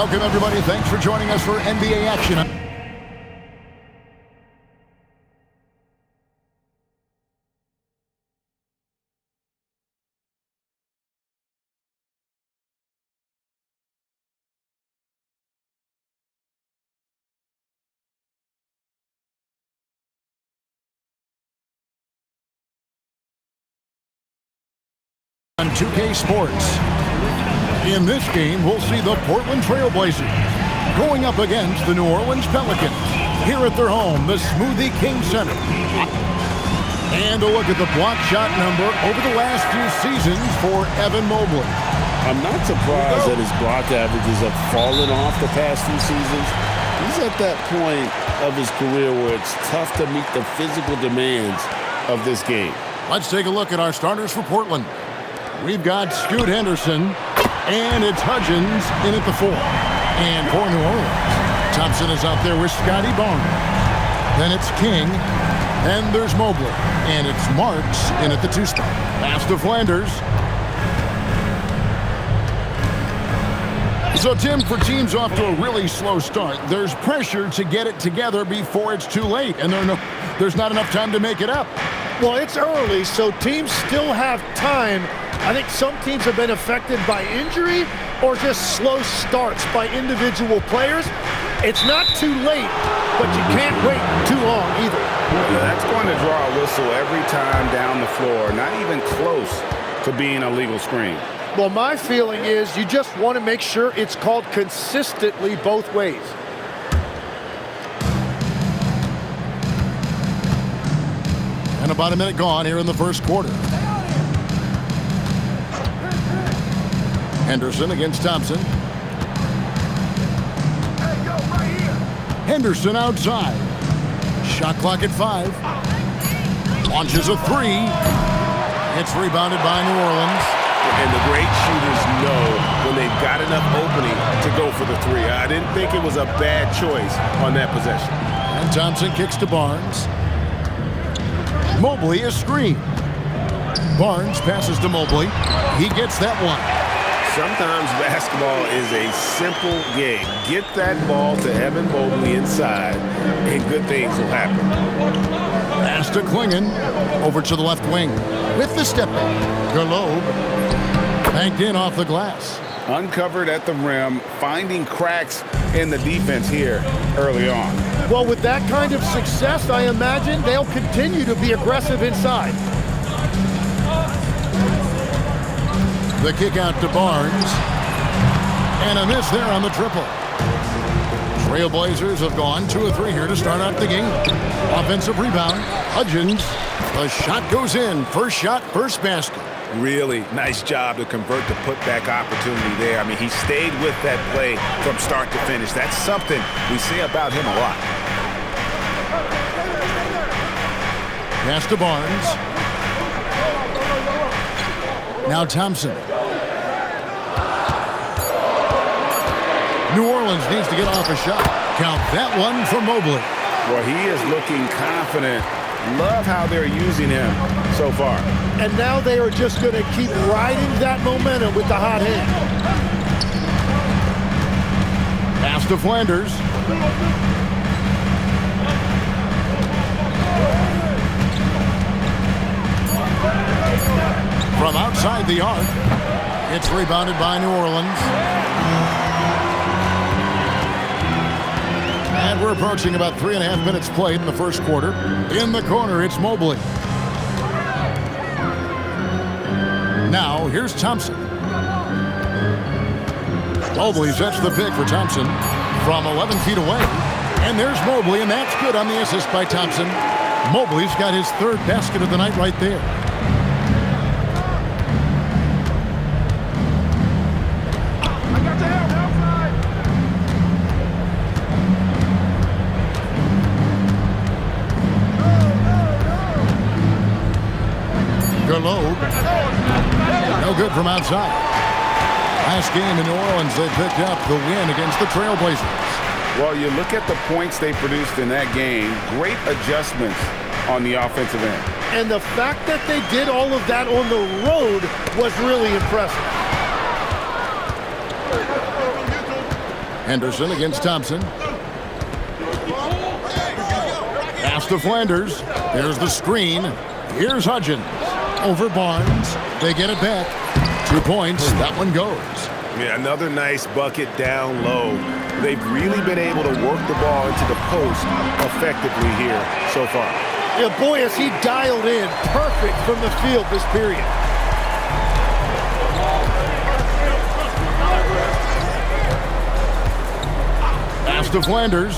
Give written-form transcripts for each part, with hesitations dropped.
Welcome, everybody. Thanks for joining us for NBA action. On 2K Sports. In this game, we'll see the Portland Trail Blazers going up against the New Orleans Pelicans here at their home, the Smoothie King Center. And a look at the block shot number over the last few seasons for Evan Mobley. I'm not surprised that his block averages have fallen off the past few seasons. He's at that point of his career where it's tough to meet the physical demands of this game. Let's take a look at our starters for Portland. We've got Scoot Henderson, and it's Hudgens in at the 4. And for New Orleans, Thompson is out there with Scotty Barnes. Then it's King, and there's Mobley, and it's Marks in at the 2 spot. Pass to Flanders. So, Tim, for teams off to a really slow start, there's pressure to get it together before it's too late, and there's not enough time to make it up. Well, it's early, so teams still have time. I think some teams have been affected by injury or just slow starts by individual players. It's not too late, but you can't wait too long either. Yeah, that's going to draw a whistle every time down the floor, not even close to being a legal screen. Well, my feeling is you just want to make sure it's called consistently both ways. And about a minute gone here in the first quarter. Henderson against Thompson. Henderson outside. Shot clock at 5. Launches a 3. It's rebounded by New Orleans. And the great shooters know when they've got enough opening to go for the 3. I didn't think it was a bad choice on that possession. And Thompson kicks to Barnes. Mobley is screened. Barnes passes to Mobley. He gets that one. Sometimes basketball is a simple game. Get that ball to Evan Mobley inside, and good things will happen. Pass to Klingon. Over to the left wing. With the step back. Galobe. Banked in off the glass. Uncovered at the rim, finding cracks in the defense here early on. Well, with that kind of success, I imagine they'll continue to be aggressive inside. The kick out to Barnes. And a miss there on the triple. Trailblazers have gone 2 of 3 here to start out the game. Offensive rebound. Hudgens. The shot goes in. First shot, first basket. Really nice job to convert the putback opportunity there. I mean, he stayed with that play from start to finish. That's something we say about him a lot. Pass to Barnes. Now Thompson. New Orleans needs to get off a shot. Count that one for Mobley. Well, he is looking confident. Love how they're using him so far. And now they are just going to keep riding that momentum with the hot hand. Pass to Flanders. From outside the arc, it's rebounded by New Orleans. And we're approaching about 3.5 minutes played in the first quarter. In the corner, it's Mobley. Now, here's Thompson. Mobley sets the pick for Thompson from 11 feet away. And there's Mobley, and that's good on the assist by Thompson. Mobley's got his 3rd basket of the night right there. Galobe. No good from outside. Last game in New Orleans, they picked up the win against the Trailblazers. Well, you look at the points they produced in that game, great adjustments on the offensive end. And the fact that they did all of that on the road was really impressive. Henderson against Thompson. Pass to Flanders. There's the screen. Here's Hudgens. Over Barnes. They get it back. 2 points. That one goes. Yeah, another nice bucket down low. They've really been able to work the ball into the post effectively here so far. Yeah, boy, has he dialed in perfect from the field this period. Pass to Flanders.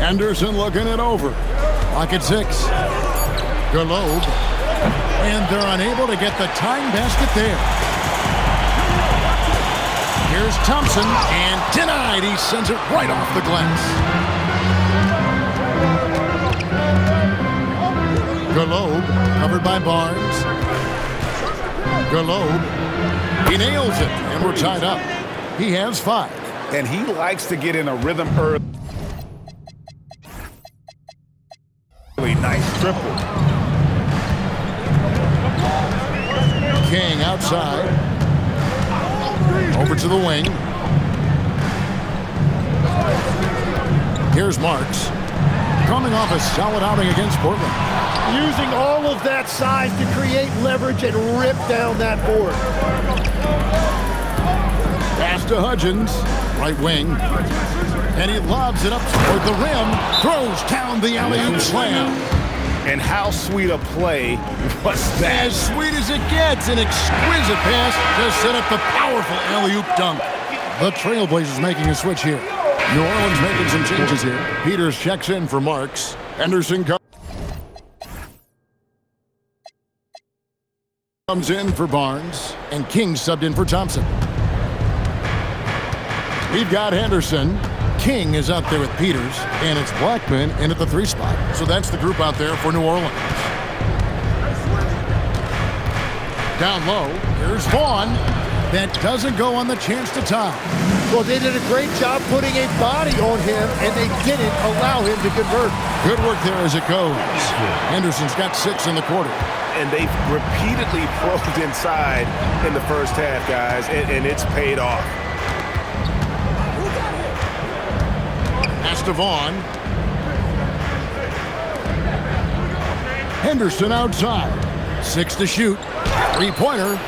Henderson looking it over. Pocket 6. Galobe. And they're unable to get the time basket there. Here's Thompson, and denied. He sends it right off the glass. Galobe, covered by Barnes. Galobe, he nails it, and we're tied up. He has 5. And he likes to get in a rhythm early. Really nice triple. King outside. Over to the wing. Here's Marks. Coming off a solid outing against Portland. Using all of that size to create leverage and rip down that board. Pass to Hudgens. Right wing. And he lobs it up toward the rim. Throws down the alley-oop slam. And how sweet a play was that? As sweet as it gets, an exquisite pass to set up the powerful alley-oop dunk. The Trailblazers making a switch here. New Orleans making some changes here. Peters checks in for Marks. Henderson comes in for Barnes, and King subbed in for Thompson. We've got Henderson. King is out there with Peters, and it's Blackman in at the 3 spot. So that's the group out there for New Orleans. Down low, here's Vaughn. That doesn't go on the chance to tie. Well, they did a great job putting a body on him, and they didn't allow him to convert. Good work there as it goes. Henderson's got 6 in the quarter. And they've repeatedly probed inside in the first half, guys, and it's paid off. Pass to Vaughn. Henderson outside. 6 to shoot. 3-pointer.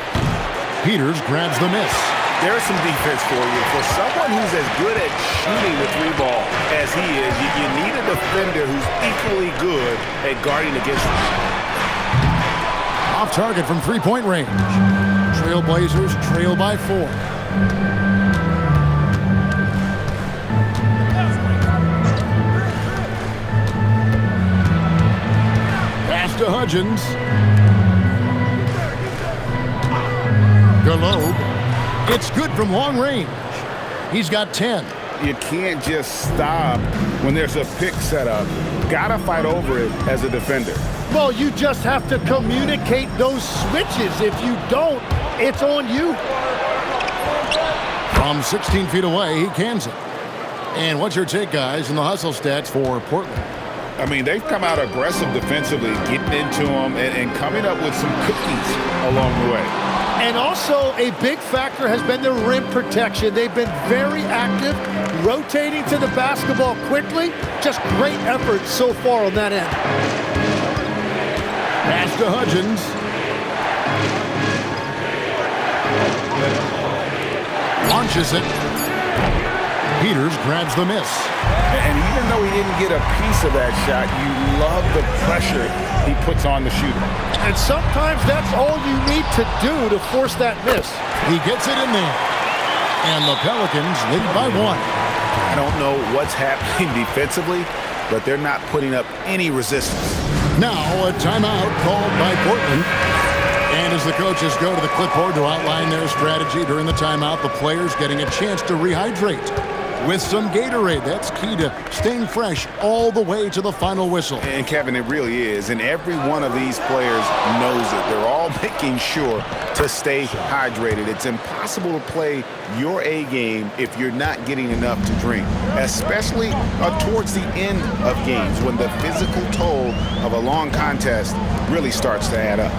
Peters grabs the miss. There's some defense for you. For someone who's as good at shooting the 3-ball as he is, you need a defender who's equally good at guarding against him. Off target from 3-point range. Trailblazers trail by 4. To Hudgens. Galobe. It's good from long range. He's got 10. You can't just stop when there's a pick set up. Gotta fight over it as a defender. Well, you just have to communicate those switches. If you don't, it's on you. From 16 feet away, he cans it. And what's your take, guys, in the hustle stats for Portland? I mean, they've come out aggressive defensively, getting into them and coming up with some cookies along the way. And also a big factor has been the rim protection. They've been very active, rotating to the basketball quickly. Just great effort so far on that end. Pass to Hudgens. Launches it. Peters grabs the miss. And even though he didn't get a piece of that shot, you love the pressure he puts on the shooter. And sometimes that's all you need to do to force that miss. He gets it in there. And the Pelicans lead by 1. I don't know what's happening defensively, but they're not putting up any resistance. Now a timeout called by Portland. And as the coaches go to the clipboard to outline their strategy during the timeout, the players getting a chance to rehydrate with some Gatorade. That's key to staying fresh all the way to the final whistle. And Kevin, it really is. And every one of these players knows it. They're all making sure to stay hydrated. It's impossible to play your A game if you're not getting enough to drink, especially towards the end of games when the physical toll of a long contest really starts to add up.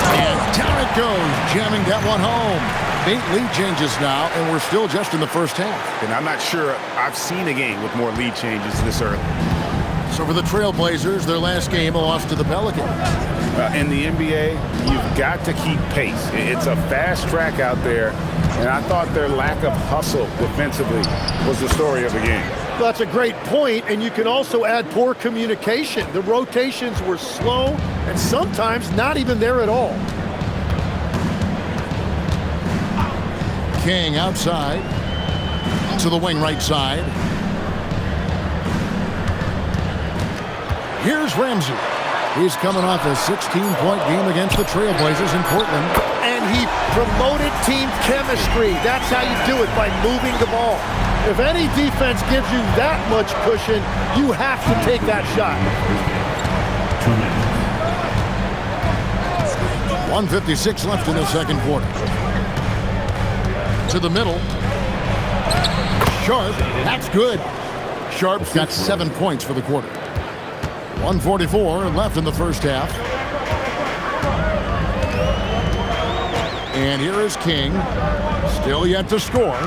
And down it goes, jamming that one home. 8 lead changes now, and we're still just in the first half. And I'm not sure I've seen a game with more lead changes this early. So for the Trailblazers, their last game, a loss to the Pelicans. In the NBA, you've got to keep pace. It's a fast track out there, and I thought their lack of hustle defensively was the story of the game. That's a great point, and you can also add poor communication. The rotations were slow and sometimes not even there at all. King outside to the wing right side. Here's Ramsey. He's coming off a 16-point game against the Trailblazers in Portland. And he promoted team chemistry. That's how you do it, by moving the ball. If any defense gives you that much cushion, you have to take that shot. 1:56 left in the second quarter. To the middle. Sharp, that's good. Sharp's got 7 points for the quarter. 1:44 left in the first half. And here is King, still yet to score.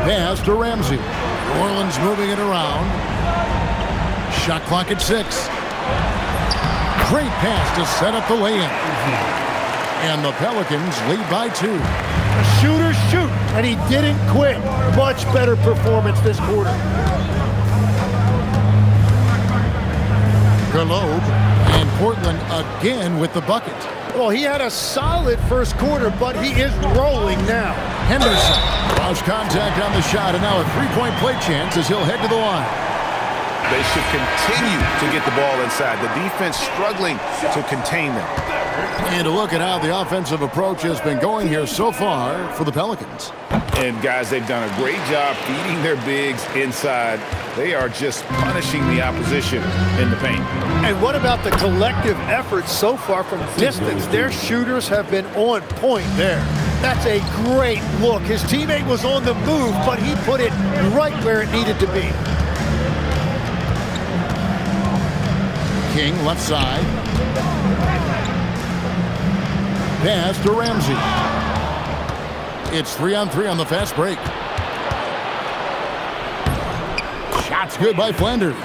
Pass to Ramsey. New Orleans moving it around. Shot clock at 6. Great pass to set up the lay-in. And the Pelicans lead by 2. Shooters shoot, and he didn't quit. Much better performance this quarter. Globe and Portland again with the bucket. Well, he had a solid first quarter, but he is rolling now. Henderson lost contact on the shot, and now a three-point play chance as he'll head to the line. They should continue to get the ball inside. The defense struggling to contain them. And to look at how the offensive approach has been going here so far for the Pelicans. And, guys, they've done a great job feeding their bigs inside. They are just punishing the opposition in the paint. And what about the collective effort so far from distance? Their shooters have been on point there. That's a great look. His teammate was on the move, but he put it right where it needed to be. King left side. Pass to Ramsey. It's 3-on-3 on the fast break. Shot's good by Flanders.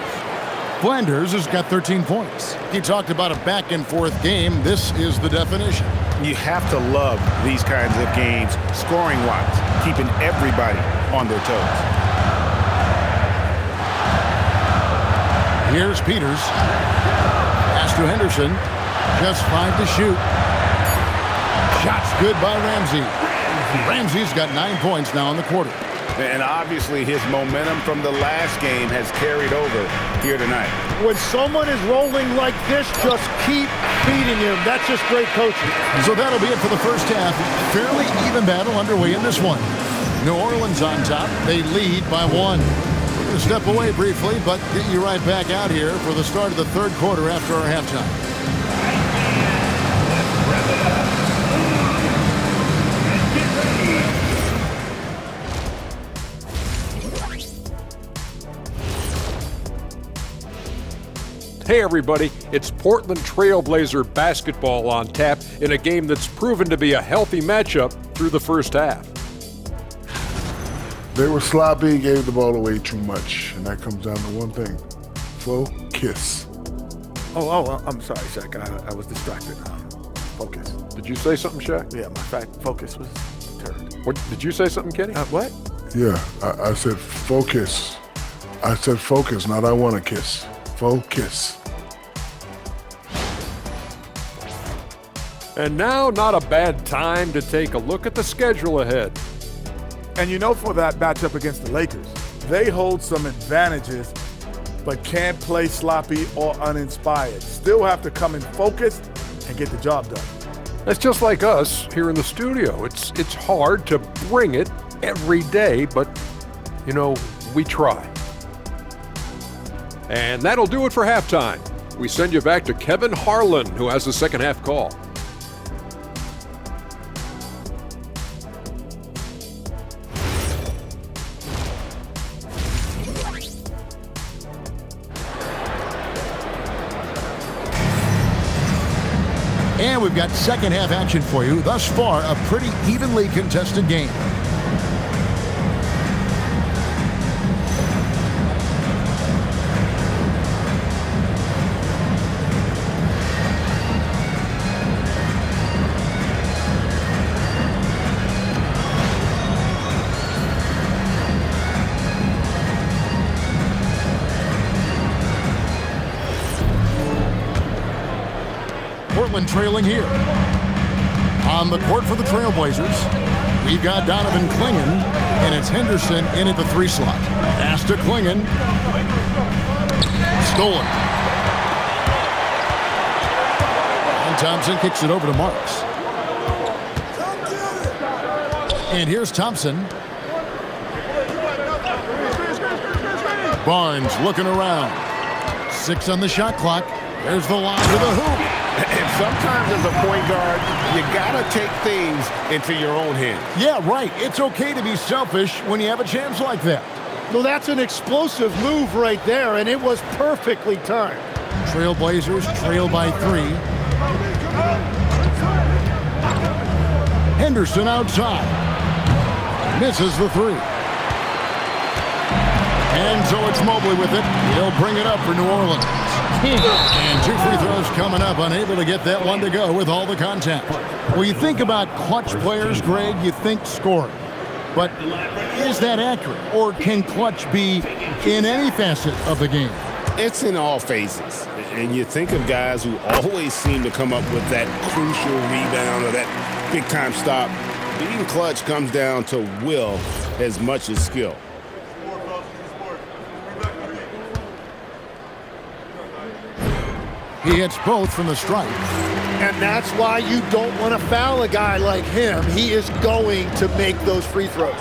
Flanders has got 13 points. He talked about a back-and-forth game. This is the definition. You have to love these kinds of games, scoring-wise, keeping everybody on their toes. Here's Peters. Pass to Henderson. Just 5 to shoot. Shot's good by Ramsey. Ramsey's got 9 points now in the quarter. And obviously his momentum from the last game has carried over here tonight. When someone is rolling like this, just keep feeding him. That's just great coaching. So that'll be it for the first half. Fairly even battle underway in this one. New Orleans on top. They lead by 1. We're going to step away briefly, but get you right back out here for the start of the third quarter after our halftime. Hey everybody, it's Portland Trailblazer basketball on tap in a game that's proven to be a healthy matchup through the first half. They were sloppy, gave the ball away too much, and that comes down to one thing: focus. I'm sorry, Shaq. I was distracted. Focus. Did you say something, Shaq? Yeah, my focus was turned. What did you say something, Kenny? What? Yeah, I said focus. I said focus, not I want to kiss. Focus. And now, not a bad time to take a look at the schedule ahead. And you know, for that matchup against the Lakers, they hold some advantages, but can't play sloppy or uninspired. Still have to come in focused and get the job done. That's just like us here in the studio. It's hard to bring it every day, but, you know, we try. And that'll do it for halftime. We send you back to Kevin Harlan, who has the second half call. And we've got second half action for you. Thus far, a pretty evenly contested game. Portland trailing here. On the court for the Trailblazers, we've got Donovan Clingan, and it's Henderson in at the 3 slot. Pass to Clingan. Stolen. And Thompson kicks it over to Marks. And here's Thompson. Barnes looking around. 6 on the shot clock. There's the line to the hoop. And sometimes as a point guard, you got to take things into your own hands. Yeah, right. It's okay to be selfish when you have a chance like that. Well, that's an explosive move right there, and it was perfectly timed. Trailblazers trail by 3. Henderson outside. Misses the 3. And so it's Mobley with it. He'll bring it up for New Orleans. And 2 free throws coming up, unable to get that one to go with all the contact. Well, you think about clutch players, Greg, you think scoring. But is that accurate? Or can clutch be in any facet of the game? It's in all phases. And you think of guys who always seem to come up with that crucial rebound or that big-time stop. Being clutch comes down to will as much as skill. He hits both from the stripe. And that's why you don't want to foul a guy like him. He is going to make those free throws.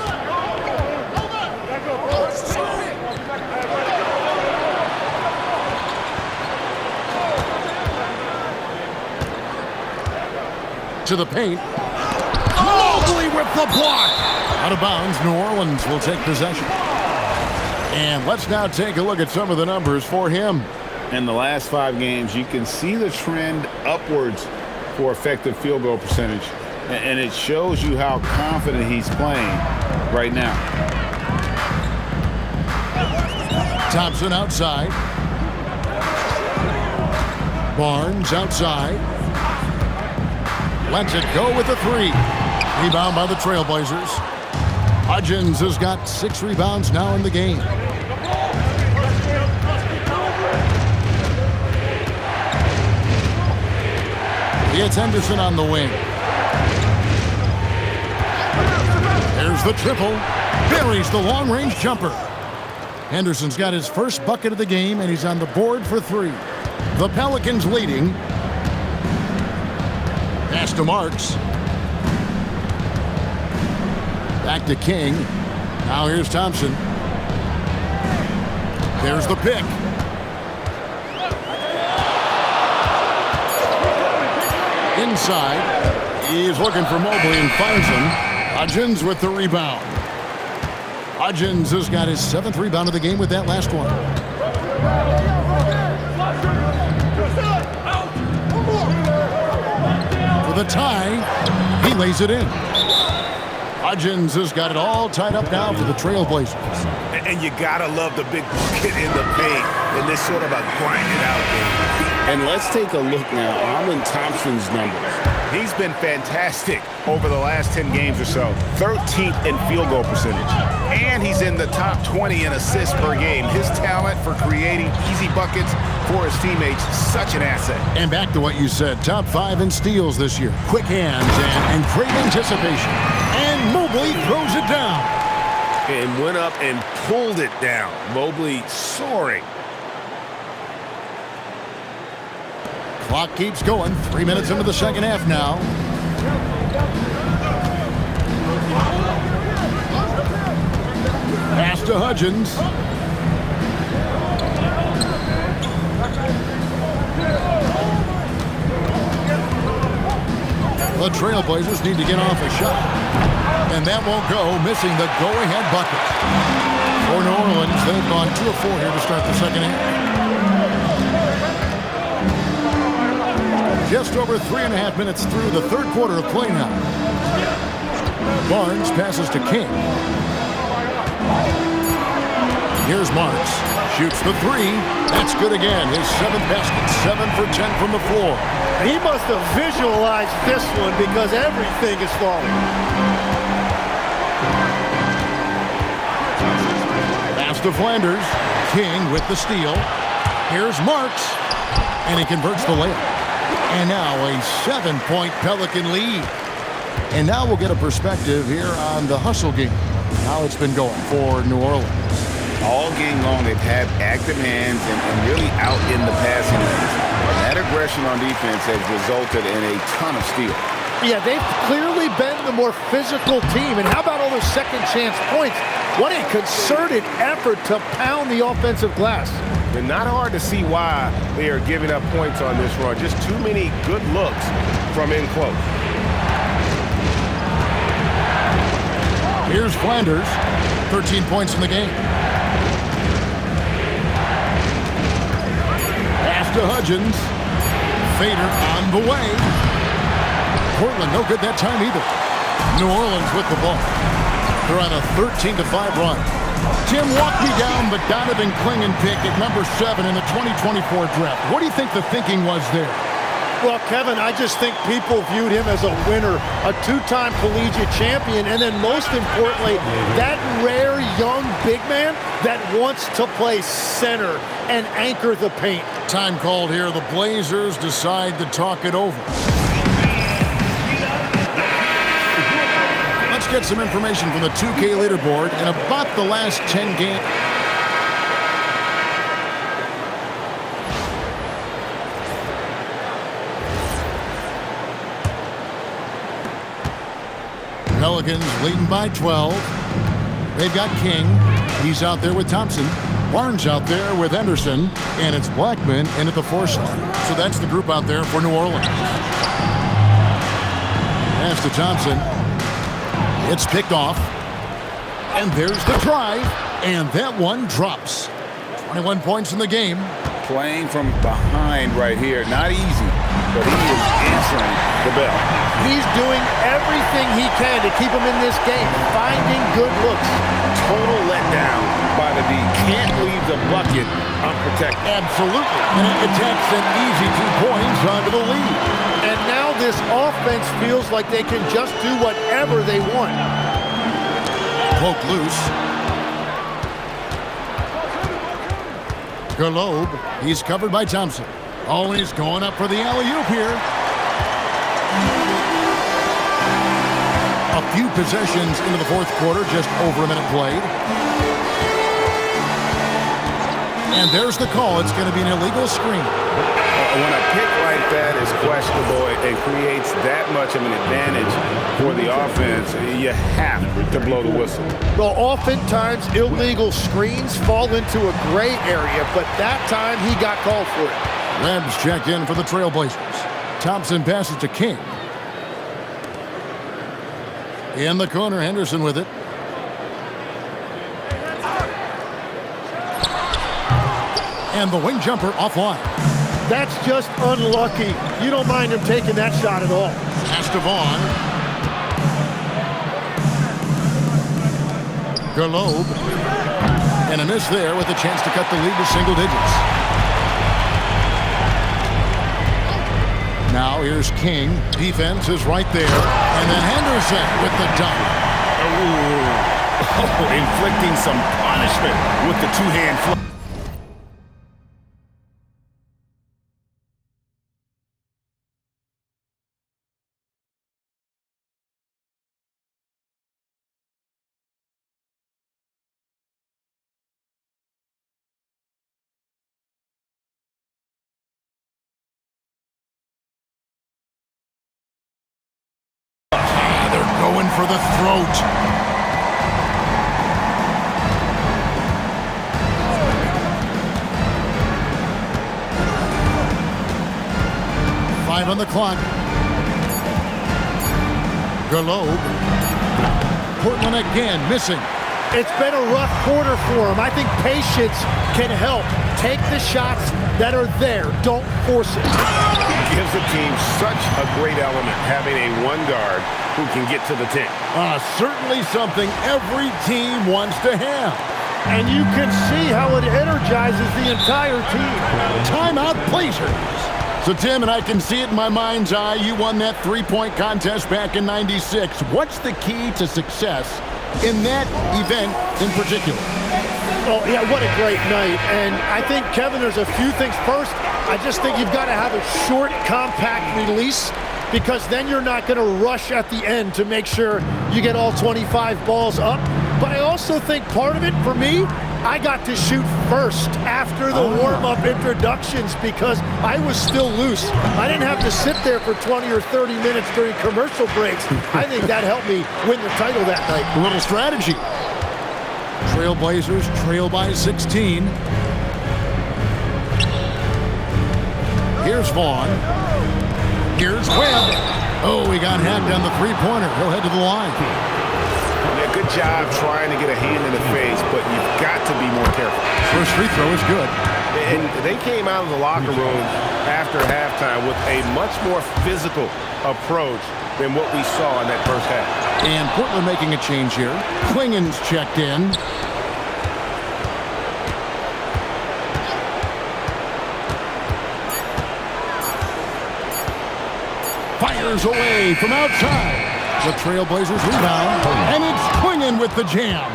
To the paint. Mobley with the block. Out of bounds, New Orleans will take possession. And let's now take a look at some of the numbers for him. In the last 5 games, you can see the trend upwards for effective field goal percentage. And it shows you how confident he's playing right now. Thompson outside. Barnes outside. Lets it go with the 3. Rebound by the Trailblazers. Hudgens has got 6 rebounds now in the game. It's Henderson on the wing. There's the triple. Buries the long-range jumper. Henderson's got his first bucket of the game, and he's on the board for 3. The Pelicans leading. Pass to Marks. Back to King. Now here's Thompson. There's the pick. Inside. He's looking for Mobley and finds him. Hudgens with the rebound. Hudgens has got his 7th rebound of the game with that last one. For the tie, he lays it in. Hudgens has got it all tied up now for the Trailblazers. And you gotta love the big bucket in the paint in this sort of a grind-it-out game. And let's take a look now on Thompson's numbers. He's been fantastic over the last 10 games or so. 13th in field goal percentage. And he's in the top 20 in assists per game. His talent for creating easy buckets for his teammates, such an asset. And back to what you said, top 5 in steals this year. Quick hands and great anticipation. And Mobley throws it down. And went up and pulled it down. Mobley soaring. Clock keeps going. 3 minutes into the second half now. Pass to Hudgens. The Trailblazers need to get off a shot. And that won't go, missing the go-ahead bucket. For New Orleans, they've gone 2 of 4 here to start the second half. Just over 3.5 minutes through the third quarter of play now. Barnes passes to King. Here's Marks. Shoots the three. That's good again. His 7th basket. 7 for 10 from the floor. He must have visualized this one because everything is falling. Pass to Flanders. King with the steal. Here's Marks. And he converts the layup. And now a 7-point Pelican lead. And now we'll get a perspective here on the hustle game. How it's been going for New Orleans. All game long, they've had active hands and really out in the passing lanes. And that aggression on defense has resulted in a ton of steals. Yeah, they've clearly been the more physical team. And how about all those second chance points? What a concerted effort to pound the offensive glass. And not hard to see why they are giving up points on this run. Just too many good looks from in close. Here's Flanders. 13 points in the game. Pass to Hudgens. Fader on the way. Portland no good that time either. New Orleans with the ball. They're on a 13-5 run. Tim, walk me down the Donovan Clingan pick at number 7 in the 2024 draft. What do you think the thinking was there? Well, Kevin, I just think people viewed him as a winner, a 2-time collegiate champion, and then most importantly, that rare young big man that wants to play center and anchor the paint. Time called here. The Blazers decide to talk it over. Let's get some information from the 2K leaderboard in about the last 10 games. Pelicans leading by 12. They've got King. He's out there with Thompson. Barnes out there with Henderson. And it's Blackman in at the 4 slot. So that's the group out there for New Orleans. Pass to Thompson. It's picked off. And there's the drive. And that one drops. 21 points in the game. Playing from behind right here. Not easy, but he is answering the bell. He's doing everything he can to keep him in this game, finding good looks. Total letdown by the D. Can't leave the bucket unprotected. Absolutely. And it takes an easy 2 points onto the lead. And now this offense feels like they can just do whatever they want. Poke loose. Galobe, he's covered by Thompson. Always going up for the alley-oop here. A few possessions into the fourth quarter, just over a minute played. And there's the call. It's going to be an illegal screen. When a pick like that is questionable and creates that much of an advantage for the offense, you have to blow the whistle. Well, oftentimes illegal screens fall into a gray area, but that time he got called for it. Rebs check in for the Trailblazers. Thompson passes to King. In the corner, Henderson with it. And the wing jumper offline. That's just unlucky. You don't mind him taking that shot at all. Pass to Vaughn. Galobe. And a miss there with a chance to cut the lead to single digits. Now here's King. Defense is right there. And then Henderson with the dunk. Inflicting some punishment with the two-hand flip. Going for the throat. Five on the clock. Galobe. Portland again missing. It's been a rough quarter for him. I think patience can help. Take the shots that are there. Don't force it. gives the team such a great element, having a one guard who can get to the 10. Certainly something every team wants to have. And you can see how it energizes the entire team. Timeout Blazers. So, Tim, and I can see it in my mind's eye, you won that three-point contest back in '96. What's the key to success in that event in particular? Oh, yeah, what a great night. And I think, Kevin, there's a few things. First, I just think you've got to have a short, compact release, because then you're not going to rush at the end to make sure you get all 25 balls up. But I also think part of it, for me, I got to shoot first after the warm-up introductions because I was still loose. I didn't have to sit there for 20 or 30 minutes during commercial breaks. I think that helped me win the title that night. A little strategy. Trailblazers trail by 16. Here's Vaughn. Here's Webb. Oh, he got hacked on the three-pointer. He'll head to the line. Yeah, good job trying to get a hand in the face, but you've got to be more careful. First free throw is good. And they came out of the locker room after halftime with a much more physical approach than what we saw in that first half. And Portland making a change here. Klingen's checked in. Fires away from outside. The Trailblazers rebound, and it's Klingen with the jam.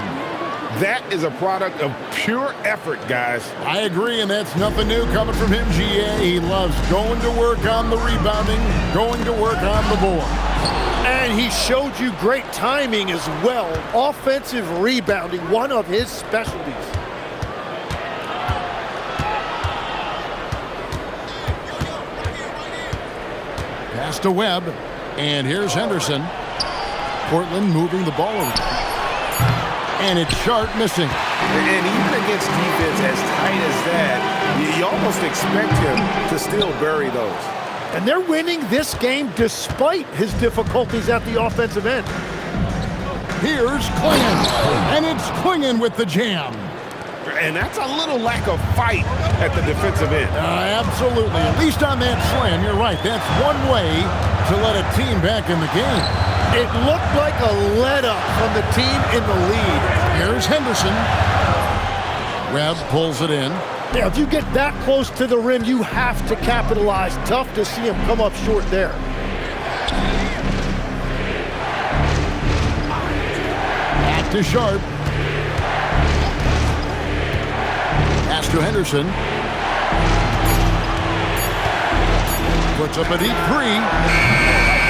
That is a product of pure effort, guys. I agree, and that's nothing new coming from him, GA. He loves going to work on the rebounding, going to work on the board. And he showed you great timing as well. Offensive rebounding, one of his specialties. Pass to Webb, and here's Henderson. Portland moving the ball around. And it's Sharp missing. And even against defense as tight as that, you almost expect him to still bury those. And they're winning this game despite his difficulties at the offensive end. Here's Klingen, and it's Klingen with the jam. And that's a little lack of fight at the defensive end. Absolutely. At least on that slam, you're right. That's one way to let a team back in the game. It looked like a let-up from the team in the lead. Here's Henderson. Webb pulls it in. Yeah, if you get that close to the rim, you have to capitalize. Tough to see him come up short there. Back to Sharp. Pass to Henderson. Puts up a deep three.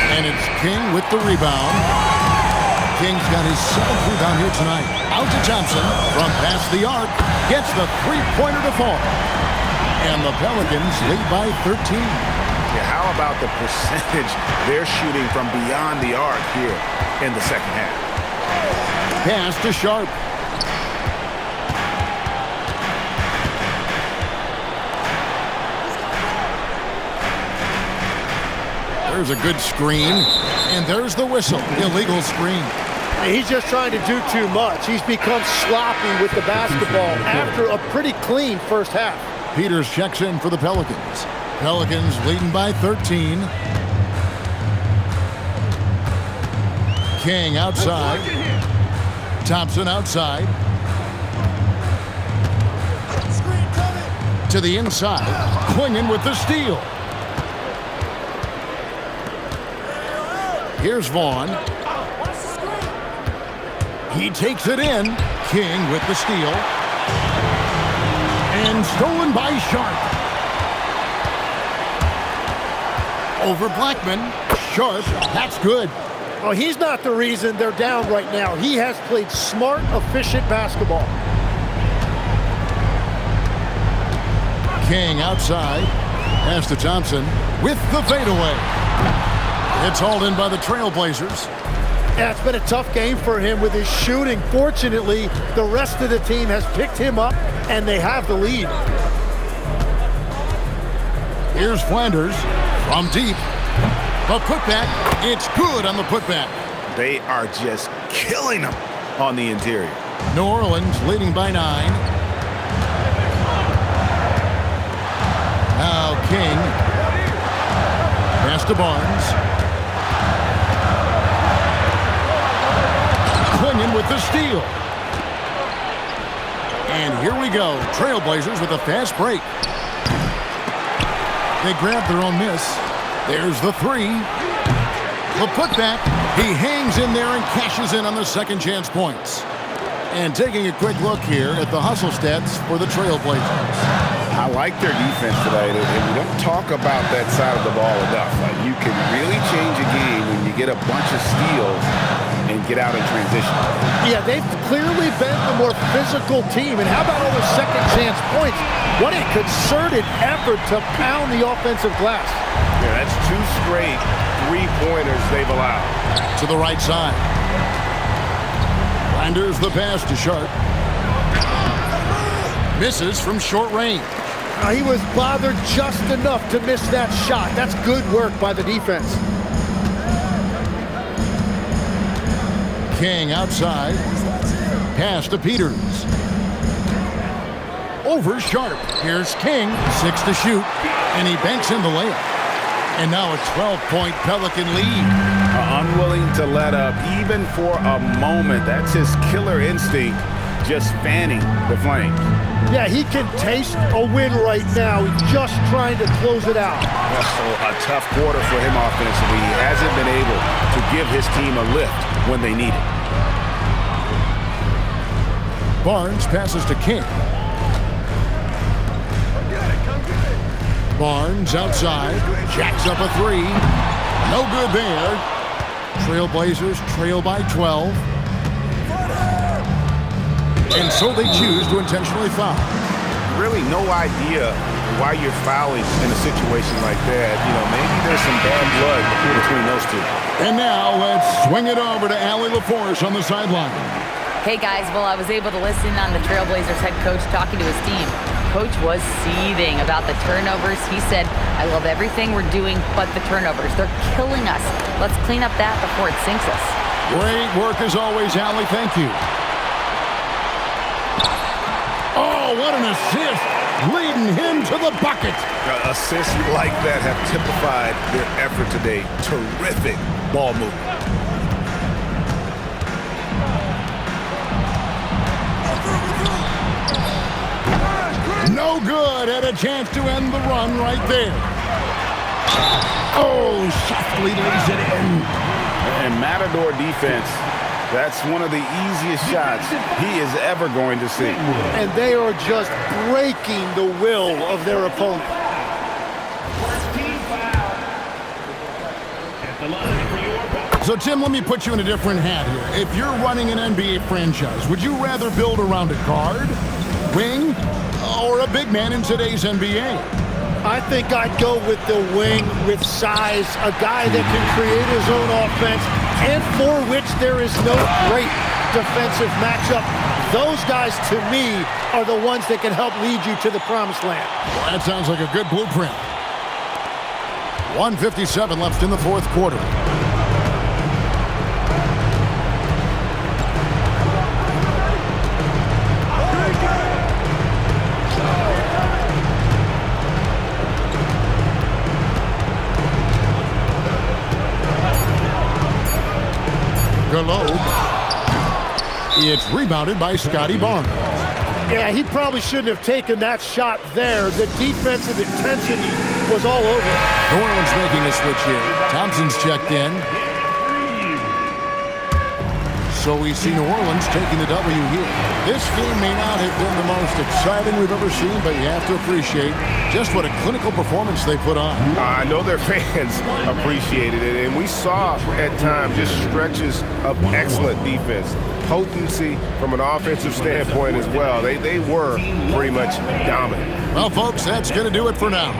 And it's King with the rebound. King's got his 7th rebound here tonight. Out to Thompson from past the arc. Gets the three-pointer to fall. And the Pelicans lead by 13. Yeah, how about the percentage they're shooting from beyond the arc here in the second half? Pass to Sharp. There's a good screen, and there's the whistle. Illegal screen. He's just trying to do too much. He's become sloppy with the basketball after a pretty clean first half. Peters checks in for the Pelicans. Pelicans leading by 13. King outside. Thompson outside. To the inside. Klingen with the steal. Here's Vaughn. He takes it in. King with the steal. And stolen by Sharp. Over Blackman. Sharp. That's good. Oh, he's not the reason they're down right now. He has played smart, efficient basketball. King outside. Pass to Thompson with the fadeaway. It's hauled in by the Trailblazers. Yeah, it's been a tough game for him with his shooting. Fortunately, the rest of the team has picked him up, and they have the lead. Here's Flanders from deep. A putback. It's good on the putback. They are just killing them on the interior. New Orleans leading by 9. Now King. to Barnes. Clingan with the steal. And here we go. Trailblazers with a fast break. They grab their own miss. There's the three. The putback. He hangs in there and cashes in on the second chance points. And taking a quick look here at the hustle stats for the Trailblazers. I like their defense tonight, and we don't talk about that side of the ball enough. Like, you can really change a game when you get a bunch of steals and get out in transition. Yeah, they've clearly been the more physical team. And how about all the second chance points? What a concerted effort to pound the offensive glass. Yeah, that's 2 straight three-pointers they've allowed. To the right side. Finders the pass to Sharp. Misses from short range. He was bothered just enough to miss that shot. That's good work by the defense. King outside. Pass to Peters. Over Sharp. Here's King. 6 to shoot. And he banks in the layup. And now a 12-point Pelican lead. Unwilling to let up even for a moment. That's his killer instinct, just fanning the flames. Yeah, he can taste a win right now. He's just trying to close it out. Also a tough quarter for him offensively. He hasn't been able to give his team a lift when they need it. Barnes passes to King. Barnes outside. Jacks up a three. No good there. Trailblazers trail by 12. And so they choose to intentionally foul. Really no idea why you're fouling in a situation like that. You know, maybe there's some bad blood between those two. And now let's swing it over to Allie LaForce on the sideline. Hey guys, well, I was able to listen on the Trailblazers head coach talking to his team. Coach was seething about the turnovers. He said, I love everything we're doing but the turnovers. They're killing us. Let's clean up that before it sinks us. Great work as always, Allie. Thank you. Oh, what an assist. Leading him to the bucket. Assists like that have typified their effort today. Terrific ball movement. No good. Had a chance to end the run right there. Oh, softly lays it in. And Matador defense, that's one of the easiest shots he is ever going to see. And they are just breaking the will of their opponent. So, Tim, let me put you in a different hat here. If you're running an NBA franchise, would you rather build around a guard, wing, or a big man in today's NBA? I think I'd go with the wing with size, a guy that can create his own offense and for which there is no great defensive matchup. Those guys, to me, are the ones that can help lead you to the promised land. Well, that sounds like a good blueprint. 1:57 left in the fourth quarter. It's rebounded by Scotty Barnes. Yeah, he probably shouldn't have taken that shot there. The defensive intensity was all over. New Orleans making a switch here. Thompson's checked in. So we see New Orleans taking the W here. This game may not have been the most exciting we've ever seen, but you have to appreciate just what a clinical performance they put on. I know their fans appreciated it, and we saw at times just stretches of excellent defense. Potency from an offensive standpoint as well. They were pretty much dominant. Well, folks, that's going to do it for now.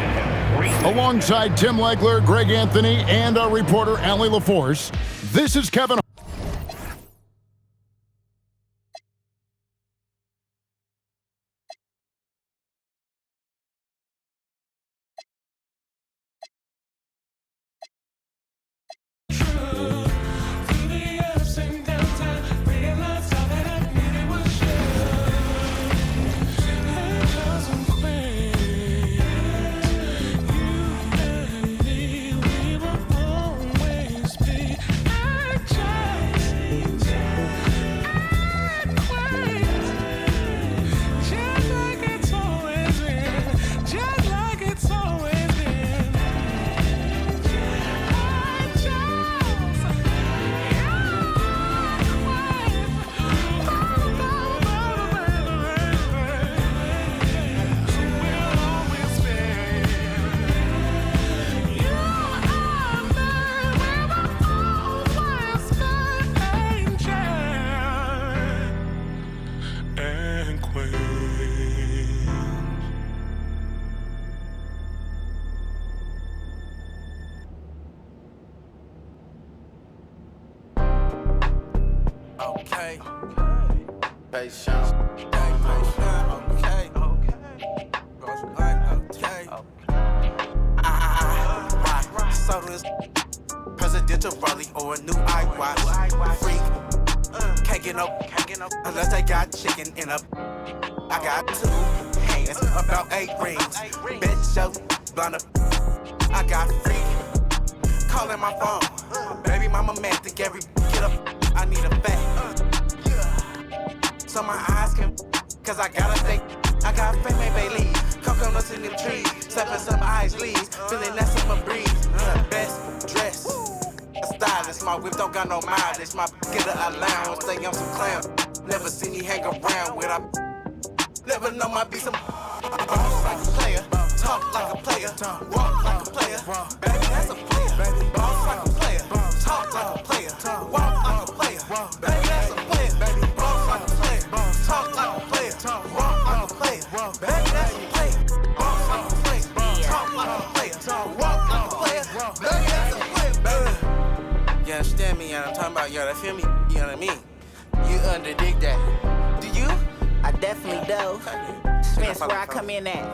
Alongside Tim Legler, Greg Anthony, and our reporter, Allie LaForce, this is Kevin. Okay. Patience. Okay. So this presidential rally or a new iWatch. Freak. Can't get no unless they got chicken in a. I got 2 hands, about 8 rings. Bitch, yo, blunt up. I got freak. Calling my phone. Baby mama man, think every get up. I need a fact. So my eyes can, cause I gotta think. I got fake baby. Coconuts in them trees. Stepping some ice leaves. Feeling that summer breeze. Best dress. A stylist. My whip don't got no mileage. My get a allowance. Say I'm some clown. Never see me hang around with a. Never know my be some. Boss like a player. Talk like a player. Walk like a player. Baby, that's a player. Boss like a player. Talk like a player. Walk like a player. Baby, that's a player. Boss like a player. Talk like a player. Walk like a player. Baby, that's a player. Boss like a player. Talk like a player. Walk like a player. Baby, that's a player. Baby. You understand me? And I'm talking about you. Feel me? You know what I mean? You underdig that. Do you? I definitely do. Smith's where I come in at.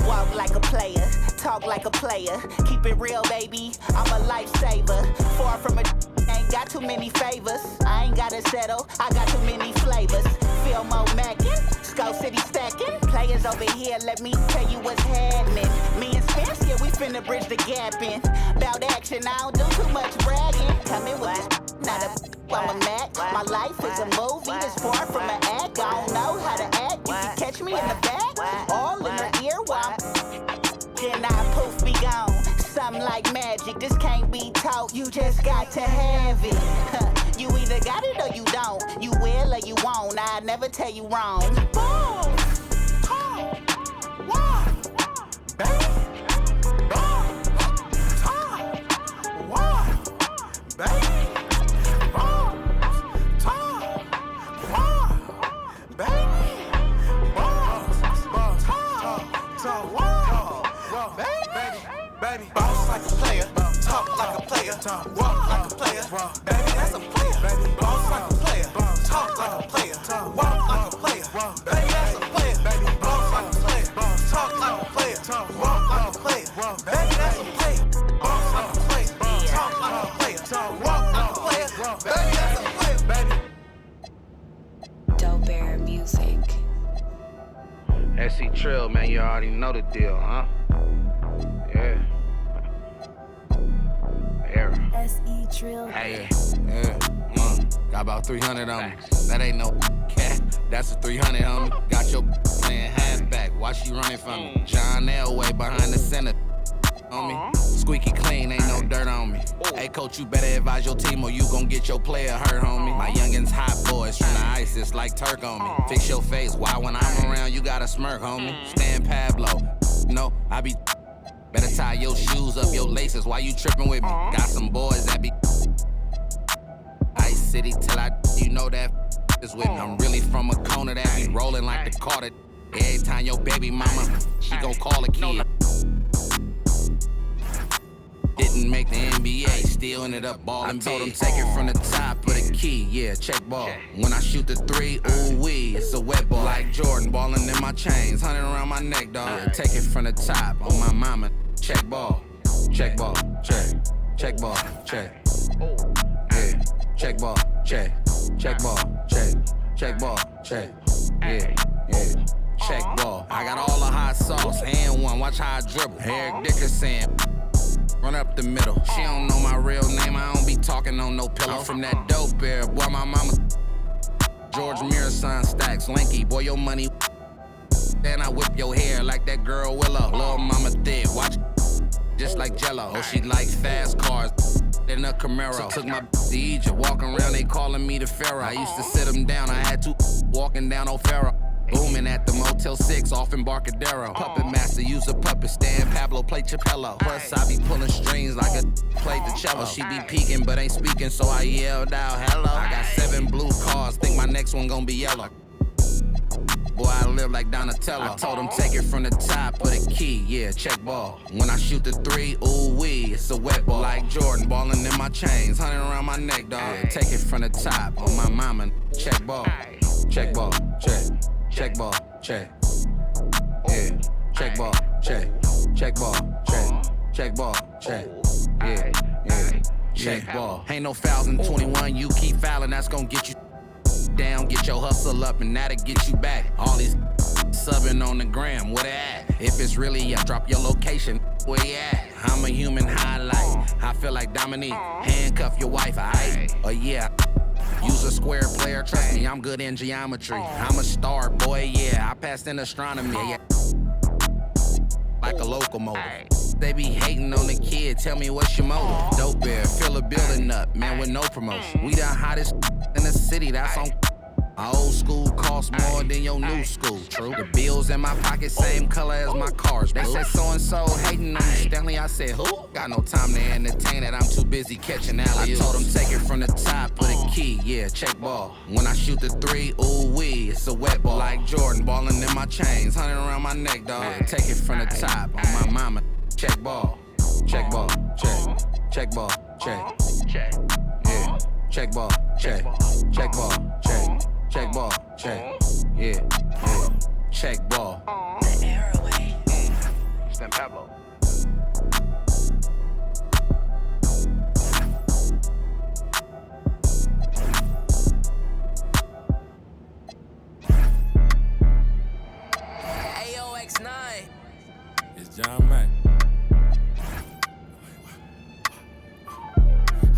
Walk like a player, talk like a player. Keep it real, baby. I'm a lifesaver. Far from a ain't got too many favors. I ain't gotta settle. I got too many flavors. Feel more mackin', Skull City stacking. Players over here, let me tell you what's happening. Me and Spence, yeah, we finna bridge the gap in. Bout action, I don't do too much bragging. Come in with this, not a. I'm a Mac. My life is a movie that's far from an act. I don't know how to act. You can catch me in the back, all in her ear while then I poof be gone. Something like magic. This can't be taught. You just got to have it. You either got it or you don't. You will or you won't. I never tell you wrong. Boom. Baby. Baby. Baby, boss like a player, talk like a player, walk like a player. Baby, that's a player. Baby, boss like a player, talk like a player, walk like a player. Baby, that's a player. Baby, boss like a player, talk like a player, walk like a player. Baby, that's a player. Boss like a player, talk like a player, walk like a player. Baby, that's a player. Baby. Dope Bear Music. SC Trill, man, you already know the deal, huh? Yeah. SE Trill. Hey, got about 300 on me. That ain't no cat, that's a 300 on me. Got your playing halfback, why she running from me? John Elway behind the center on me. Squeaky clean, ain't no dirt on me. Hey coach, you better advise your team or you gon' get your player hurt, homie. My youngins hot boys from the ice, it's like Turk on me. Fix your face, why when I'm around you gotta smirk, homie? Stan Pablo, no, I be. Better tie your shoes up, your laces, why you trippin' with me? Got some boys that be Ice City till you know that is with me. I'm really from a corner that be rollin' like the Carter. Every time your baby mama, she gon' call a kid. Didn't make the NBA, still ended up ballin' big. I told him take it from the top of the key, yeah, check ball. When I shoot the 3, ooh wee, it's a wet ball. Like Jordan, ballin' in my chains, 100 around my neck, dog. Yeah, take it from the top, on my mama, check ball, check, check ball, check. Yeah, check ball, check ball, check ball, check. Yeah. Check ball. I got all the hot sauce and one. Watch how I dribble. Eric Dickerson. Run up the middle. She don't know my real name. I don't be talking on no pillow. I'm from that dope bear. Boy, my mama. George Mirror son stacks. Lanky. Boy, your money. Then I whip your hair like that girl Willow. Little mama thick. Watch. Just like Jello. Oh, she like fast cars. In a Camaro. So took my to Egypt. Walking around, they calling me the Pharaoh. I used to sit them down. I had to walking down O'Farrell. Booming at the Motel 6 off Embarcadero. Puppet master, use a puppet stand. Pablo play Chapello. Plus I be pulling strings like a played the cello. She be peeking but ain't speaking, so I yelled out hello. I got 7 blue cars, think my next one gon' be yellow. boy, I live like Donatello. I told him take it from the top of the key, yeah, check ball. When I shoot the three, ooh wee, it's a wet ball. Like Jordan, balling in my chains, 100 around my neck, dog. Yeah, take it from the top, on my mama, check ball. Check ball, check. Check ball, check. Yeah, check ball, check. Check ball, check. Check ball, check. Yeah, yeah. Check ball. Ain't no fouls in 21, you keep fouling, that's gonna get you down, get your hustle up, and that'll get you back. All these subbing on the gram, where they at? If it's really ya, drop your location, where you at? I'm a human highlight, I feel like Dominique. Handcuff your wife, aight? Oh yeah. Use a square player, trust me, I'm good in geometry. I'm a star, boy, yeah, I passed in astronomy, yeah. Like a locomotive. They be hating on the kid, tell me what's your motive. Dope bear, fill a building up, man, with no promotion. We the hottest in the city, that's on. My old school costs more than your new school. True. The bills in my pocket, same color as my cars. They said so-and-so hating on me. Stanley, I said, who? Got no time to entertain it, I'm too busy catching alley-oops. I told him take it from the top of the key, yeah, check ball. When I shoot the three, ooh wee, it's a wet ball. Like Jordan, balling in my chains, 100 around my neck, dog. Yeah, take it from the top, on my mama, check ball. Check ball, check. Check ball, check. Yeah, check ball, check. Check ball, check. Check ball, check. Yeah, yeah. Check ball. The airway. Stem Pablo. AOX9. It's John Mack.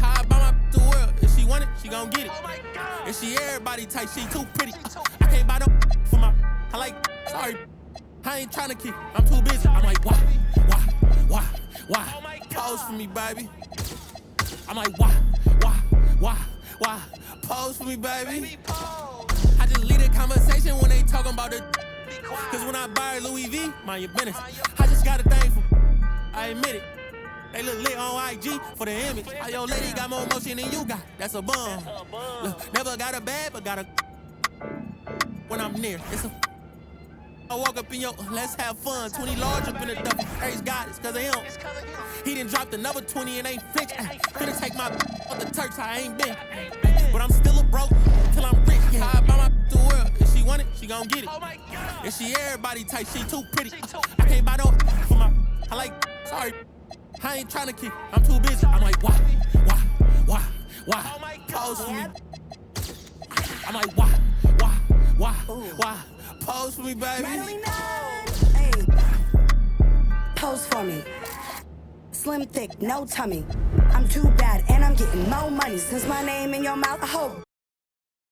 How I buy my the world? If she want it, she gon' get it. If she everybody type, she too pretty. I can't buy no for my. I like, sorry, I ain't tryna keep. I'm too busy. I'm like, why? Pose for me, baby. I'm like, why? Pose for me, baby. I just lead a conversation when they talking about the. Cause when I buy Louis V, mind your business. I just got a thing for. I admit it. They look lit on IG for the image. Oh, your lady got more motion than you got. That's a bum. Look, never got a bad, but got a. When I'm near, it's a. I walk up in your, let's have fun. 20 large up in the duffel. Praise God, it's cause of him. He done dropped another 20 and ain't flinch. Finna take my off the Turks, I ain't been. But I'm still a broke till I'm rich. Yeah, I buy my the world. If she want it, she gon' get it. If she everybody type, she too pretty. I can't buy no for my. I like, sorry. I ain't tryna keep, I'm too busy. I'm like, why? Pose for me. I'm like, why? Pose for me, baby. Hey. Pose for me. Slim, thick, no tummy. I'm too bad and I'm getting more money. Since my name in your mouth, I hope.